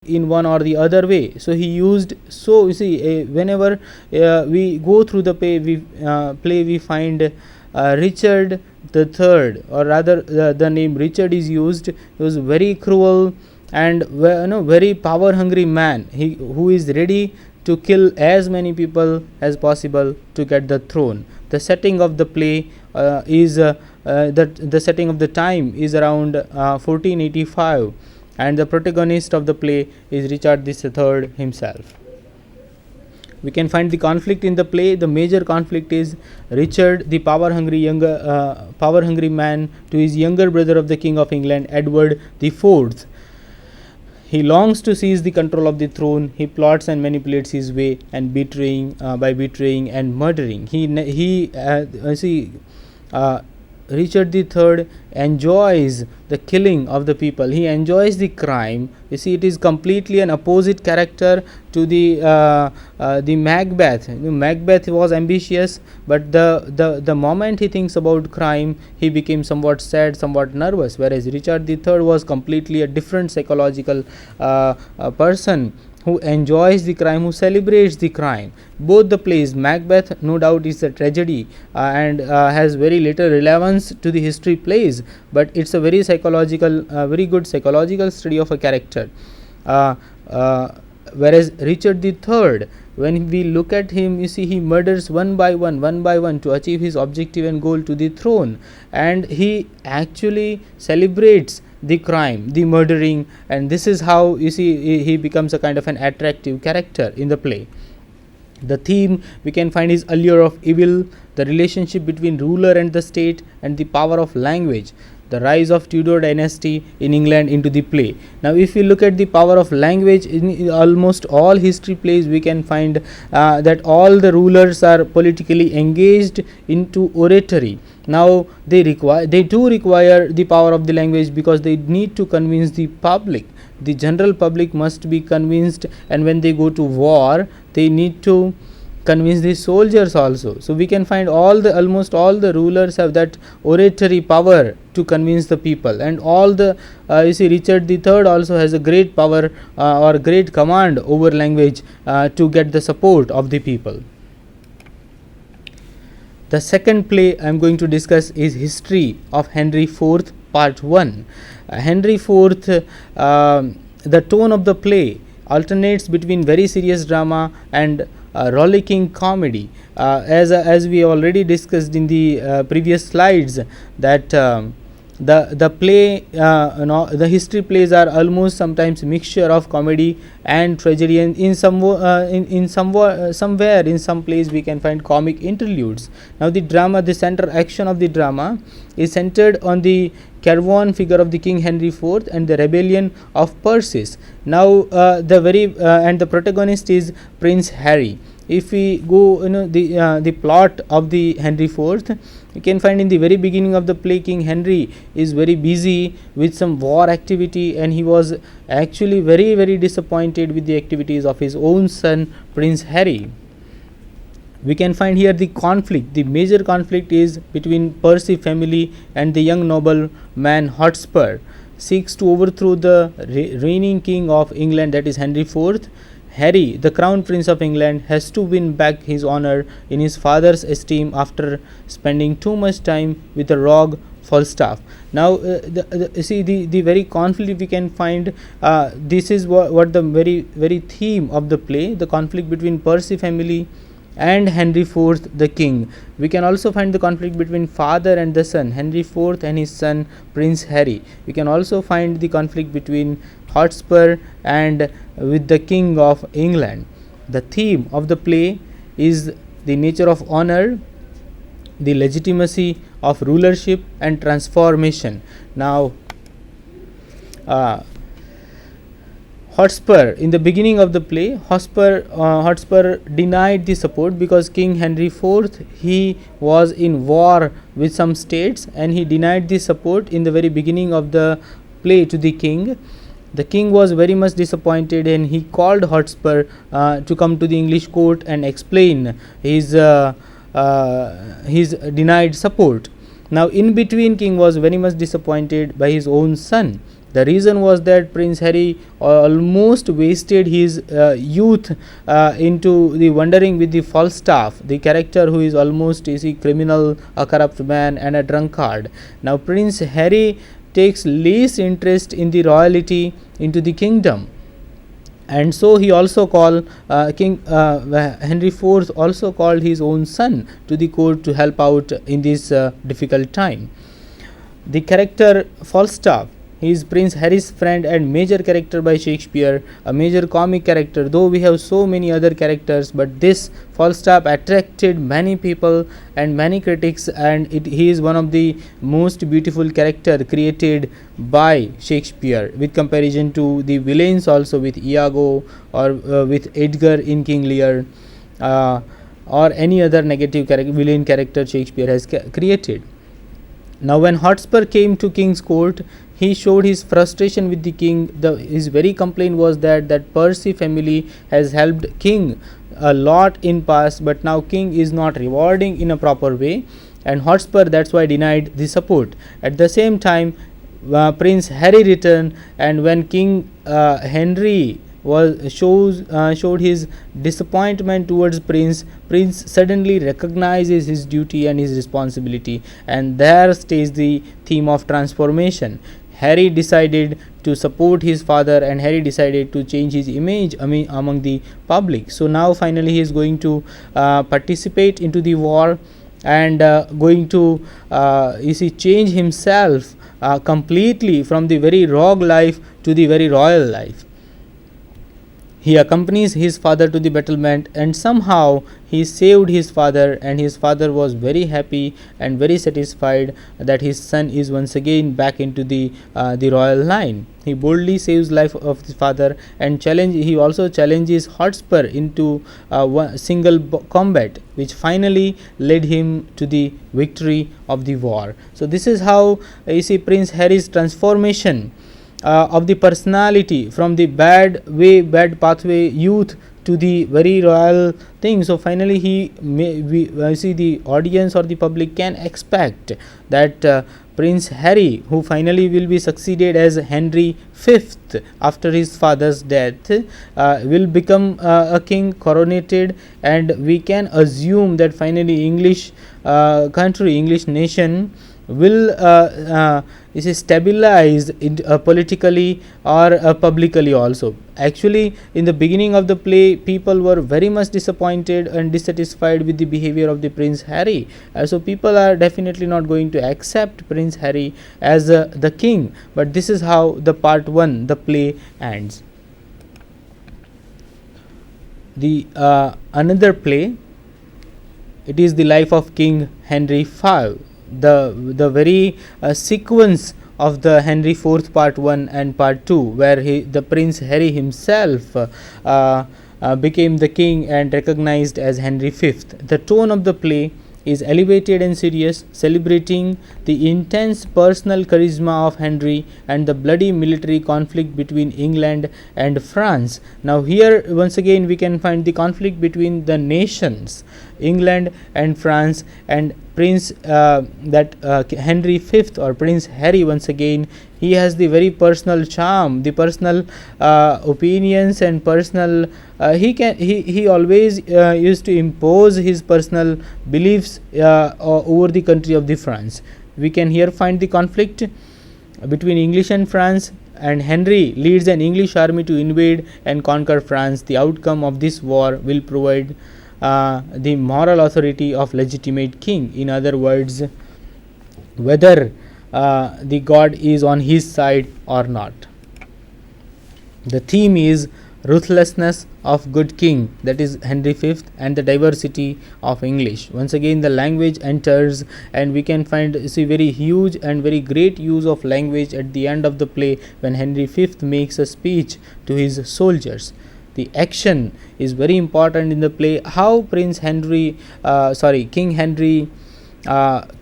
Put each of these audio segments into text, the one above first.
in one or the other way. So he used, so you see, whenever we go through the play, we find Richard the Third, or rather the name Richard is used. He was very cruel and very power hungry man, who is ready to kill as many people as possible to get the throne. The setting of the play is the setting of the time is around 1485, and the protagonist of the play is Richard III himself. We can find the conflict in the play. The major conflict is Richard, the power hungry man, to his younger brother of the King of England, Edward IV. He longs to seize the control of the throne. He plots and manipulates his way, and by betraying and murdering. Richard III enjoys the killing of the people. He enjoys the crime. You see, it is completely an opposite character to the Macbeth. Macbeth was ambitious, but the moment he thinks about crime, he became somewhat sad, somewhat nervous. Whereas Richard III was completely a different psychological person, who enjoys the crime, who celebrates the crime. Both the plays, Macbeth no doubt is a tragedy and has very little relevance to the history plays, but it's a very good psychological study of a character. Whereas Richard III, when we look at him, you see, he murders one by one to achieve his objective and goal, to the throne, and he actually celebrates the crime, the murdering, and this is how, you see, he becomes a kind of an attractive character in the play. The theme we can find is allure of evil, the relationship between ruler and the state, and the power of language, the rise of Tudor dynasty in England into the play. Now, if we look at the power of language in almost all history plays, we can find that all the rulers are politically engaged into oratory. Now, they do require the power of the language, because they need to convince the public. The general public must be convinced, and when they go to war, they need to convince the soldiers also. So we can find almost all the rulers have that oratory power to convince the people, and all the you see, Richard III also has a great power or great command over language to get the support of the people. The second play I am going to discuss is History of Henry IV, Part 1. Henry IV, the tone of the play alternates between very serious drama and rollicking comedy. As we already discussed in the previous slides, that the play, the history plays are almost sometimes mixture of comedy and tragedy, and somewhere in some plays we can find comic interludes. Now, the center action of the drama is centered on the Caerwan figure of the King Henry IV and the rebellion of Percy. Now, the protagonist is Prince Harry. If we go, the plot of the Henry IV, you can find in the very beginning of the play, King Henry is very busy with some war activity, and he was actually very, very disappointed with the activities of his own son, Prince Harry. We can find here the conflict. The major conflict is between Percy family and the young nobleman Hotspur seeks to overthrow the reigning king of England, that is Henry IV. Harry, the crown prince of England, has to win back his honor in his father's esteem after spending too much time with a rogue Falstaff. Now, the very conflict we can find, this is what the very theme of the play, the conflict between Percy family and Henry IV the king. We can also find the conflict between father and the son, Henry IV and his son Prince Harry. We can also find the conflict between Hotspur and with the King of England. The theme of the play is the nature of honor, the legitimacy of rulership, and transformation. Now, Hotspur, in the beginning of the play, Hotspur denied the support because King Henry IV, he was in war with some states, and he denied the support in the very beginning of the play to the king. The king was very much disappointed, and he called Hotspur to come to the English court and explain his denied support. Now, in between, king was very much disappointed by his own son. The reason was that Prince Harry almost wasted his youth into the wandering with the Falstaff, the character who is almost a criminal, a corrupt man, and a drunkard. Now Prince Harry takes least interest in the royalty into the kingdom, and so he also called King Henry IV also called his own son to the court to help out in this difficult time. The character Falstaff, he is Prince Harry's friend and major character by Shakespeare, a major comic character, though we have so many other characters, but this Falstaff attracted many people and many critics, and he is one of the most beautiful character created by Shakespeare with comparison to the villains also with Iago or with Edgar in King Lear or any other negative villain character Shakespeare has created. Now when Hotspur came to King's court, he showed his frustration with the king. His very complaint was that Percy family has helped king a lot in past, but now king is not rewarding in a proper way, and Hotspur that's why denied the support. At the same time, Prince Harry returned, and when King Henry showed his disappointment towards Prince suddenly recognizes his duty and his responsibility, and there stays the theme of transformation. Harry decided to support his father, and Harry decided to change his image among the public. So now finally he is going to participate into the war, and going to change himself completely from the very rogue life to the very royal life. He accompanies his father to the battlement, and somehow he saved his father, and his father was very happy and very satisfied that his son is once again back into the royal line. He boldly saves life of his father, and he also challenges Hotspur into one single combat, which finally led him to the victory of the war. So this is how you see Prince Harry's transformation of the personality from the bad pathway youth to the very royal thing. So finally we see the audience or the public can expect that Prince Harry, who finally will be succeeded as Henry V after his father's death, will become a king coronated, and we can assume that finally English nation will is stabilized politically or publicly also. Actually, in the beginning of the play, people were very much disappointed and dissatisfied with the behavior of the Prince Harry. So people are definitely not going to accept Prince Harry as the king. But this is how the part 1, the play, ends. The another play, it is the life of King Henry V. The very sequence of the Henry IV part 1 and part 2, where the Prince Harry himself became the king and recognized as Henry V. The tone of the play is elevated and serious, celebrating the intense personal charisma of Henry and the bloody military conflict between England and France. Now here once again we can find the conflict between the nations, England and France, and Prince Henry V or Prince Harry, once again he has the very personal charm, the personal opinions and personal he always used to impose his personal beliefs over the country of the France. We can here find the conflict between English and France, and Henry leads an English army to invade and conquer France. The outcome of this war will provide the moral authority of legitimate king. In other words, whether the God is on his side or not. The theme is ruthlessness of good king, that is Henry V, and the diversity of English. Once again the language enters, and we can find very huge and very great use of language at the end of the play when Henry V makes a speech to his soldiers. The action is very important in the play. How King Henry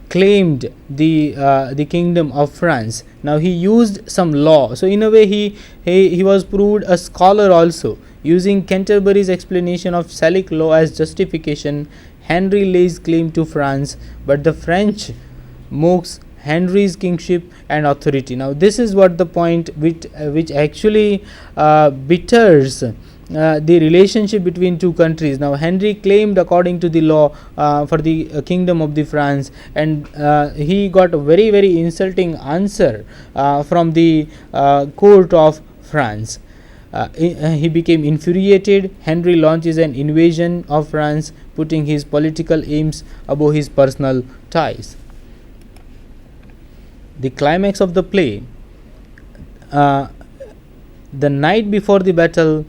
claimed the kingdom of France. Now he used some law, so in a way he was proved a scholar also. Using Canterbury's explanation of Salic law as justification, Henry lays claim to France, but the French mocks Henry's kingship and authority. Now this is what the point which actually bitters the relationship between two countries. Now Henry claimed according to the law for the kingdom of the France, and he got a very very insulting answer from the court of France. He became infuriated. Henry launches an invasion of France, putting his political aims above his personal ties. The climax of the play, the night before the battle,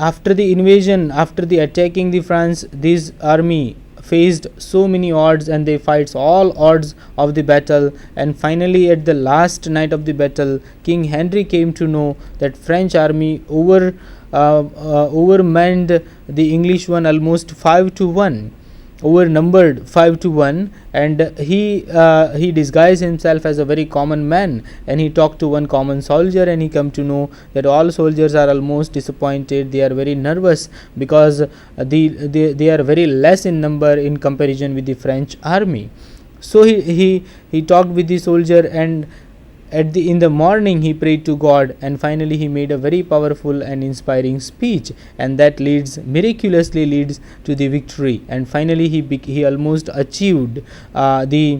after the invasion, after the attacking the France, this army faced so many odds, and they fights all odds of the battle, and finally at the last night of the battle, King Henry came to know that French army overmanned the English one almost 5-1, overnumbered 5-1, and he disguised himself as a very common man, and he talked to one common soldier, and he come to know that all soldiers are almost disappointed. They are very nervous because they are very less in number in comparison with the French army. So he talked with the soldier, and in the morning he prayed to God, and finally he made a very powerful and inspiring speech, and that miraculously leads to the victory, and finally he almost achieved the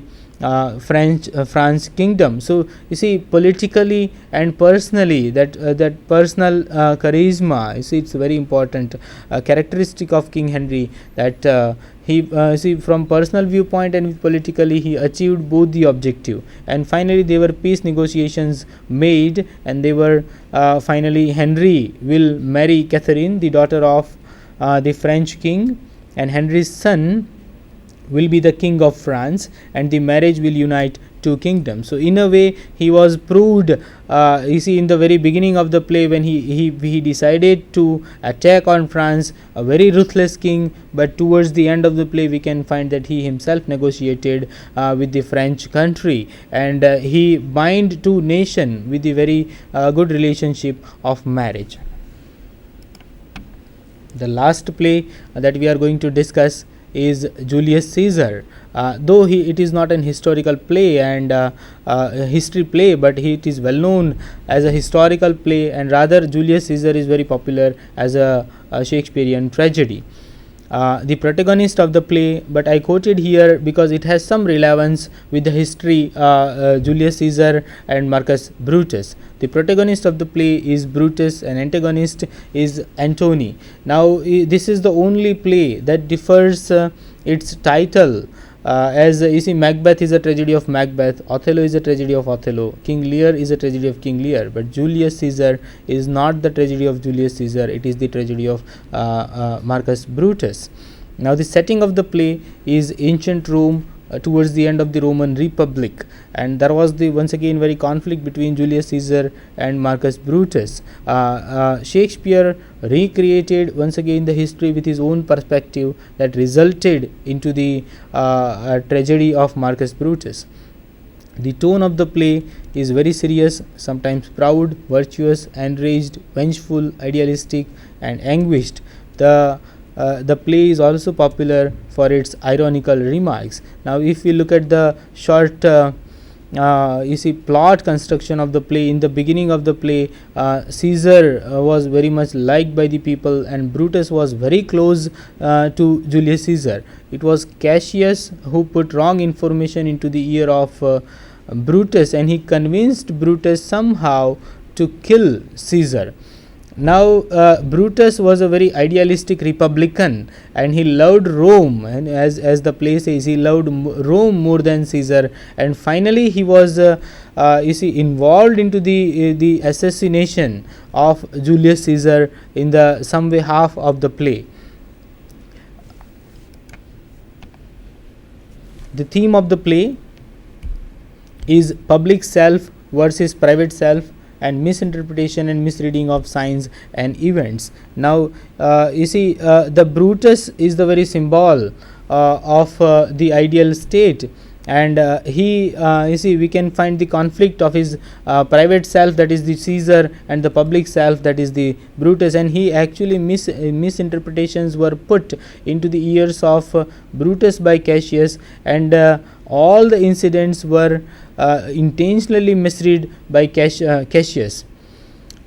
France kingdom. So you see, politically and personally, that personal charisma, you see, it's very important characteristic of King Henry, that he see, from personal viewpoint and politically, he achieved both the objective, and finally there were peace negotiations made, and they were finally Henry will marry Catherine, the daughter of the French king, and Henry's son will be the king of France, and the marriage will unite two kingdoms. So in a way he was proved, you see, in the very beginning of the play, when he decided to attack on France, a very ruthless king, but towards the end of the play we can find that he himself negotiated with the French country, and he bind two nation with the very good relationship of marriage. The last play that we are going to discuss is Julius Caesar. Though it is not an historical play and history play, but it is well known as a historical play, and rather Julius Caesar is very popular as a Shakespearean tragedy. The protagonist of the play, but I quoted here because it has some relevance with the history, Julius Caesar and Marcus Brutus. The protagonist of the play is Brutus, and antagonist is Antony. Now this is the only play that differs its title, as you see, Macbeth is a tragedy of Macbeth, Othello is a tragedy of Othello, King Lear is a tragedy of King Lear, but Julius Caesar is not the tragedy of Julius Caesar, it is the tragedy of Marcus Brutus. Now the setting of the play is ancient Rome, towards the end of the Roman Republic, and there was the once again very conflict between Julius Caesar and Marcus Brutus. Shakespeare recreated once again the history with his own perspective that resulted into the tragedy of Marcus Brutus. The tone of the play is very serious, sometimes proud, virtuous, enraged, vengeful, idealistic, and anguished. The play is also popular for its ironical remarks. Now if we look at the short you see, plot construction of the play, in the beginning of the play, Caesar was very much liked by the people, and Brutus was very close to Julius Caesar. It was Cassius who put wrong information into the ear of Brutus, and he convinced Brutus somehow to kill Caesar. Now Brutus was a very idealistic republican, and he loved Rome, and as the play says, he loved Rome more than Caesar, and finally he was you see, involved into the assassination of Julius Caesar in the some way half of the play. The theme of the play is public self versus private self, and misinterpretation and misreading of signs and events. Now you see, the Brutus is the very symbol of the ideal state, and you see, we can find the conflict of his private self, that is the Caesar, and the public self, that is the Brutus, and he actually misinterpretations were put into the ears of Brutus by Cassius, and all the incidents were intentionally misread by Cassius.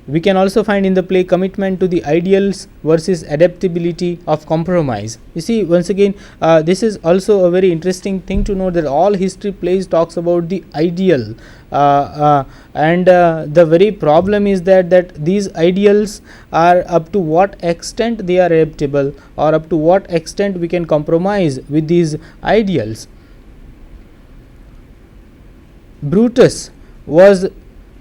We can also find in the play commitment to the ideals versus adaptability of compromise. You see, once again, this is also a very interesting thing to know, that all history plays talks about the ideal, and the very problem is that these ideals are up to what extent they are adaptable, or up to what extent we can compromise with these ideals. Brutus was,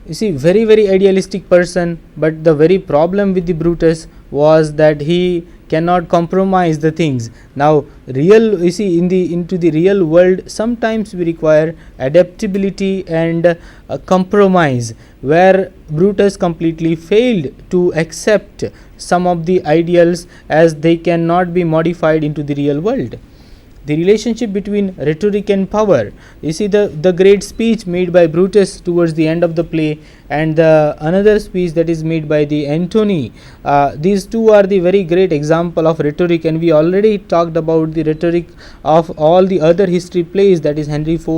you see, very idealistic person, but the very problem with the Brutus was that he cannot compromise the things. Now real, you see, into the real world, sometimes we require adaptability and compromise, where Brutus completely failed to accept some of the ideals as they cannot be modified into the real world. The relationship between rhetoric and power. You see, the great speech made by Brutus towards the end of the play, and the another speech that is made by the Antony. These two are the very great example of rhetoric, and we already talked about the rhetoric of all the other history plays, that is Henry IV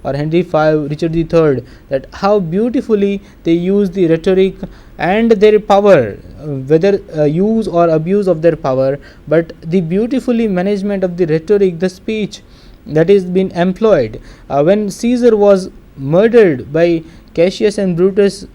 or Henry V, Richard III, that how beautifully they use the rhetoric and their power, whether use or abuse of their power, but the beautifully management of the rhetoric, the speech that is been employed. When Caesar was murdered by Cassius and Brutus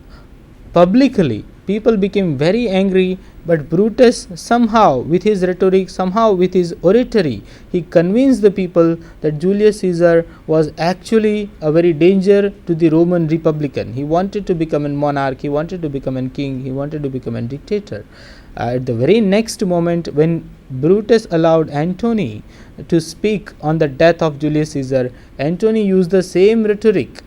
publicly, people became very angry, but Brutus somehow with his rhetoric, somehow with his oratory, he convinced the people that Julius Caesar was actually a very danger to the Roman Republican. He wanted to become a monarch, he wanted to become a king, he wanted to become a dictator. At the very next moment, when Brutus allowed Antony to speak on the death of Julius Caesar, Antony used the same rhetoric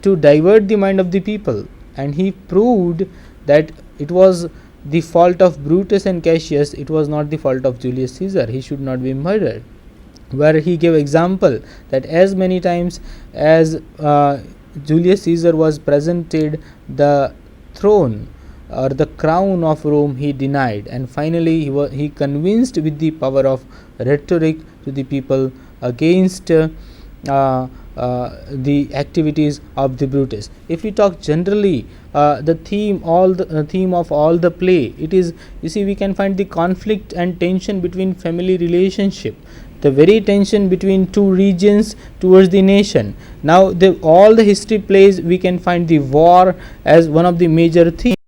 to divert the mind of the people, and he proved that it was the fault of Brutus and Cassius, it was not the fault of Julius Caesar. He should not be murdered. Where he gave example that as many times as Julius Caesar was presented the throne or the crown of Rome, he denied, and finally he convinced with the power of rhetoric to the people against the activities of the Brutus. If we talk generally, the theme of all the play, it is, you see, we can find the conflict and tension between family relationship, the very tension between two regions towards the nation. Now all the history plays, we can find the war as one of the major themes.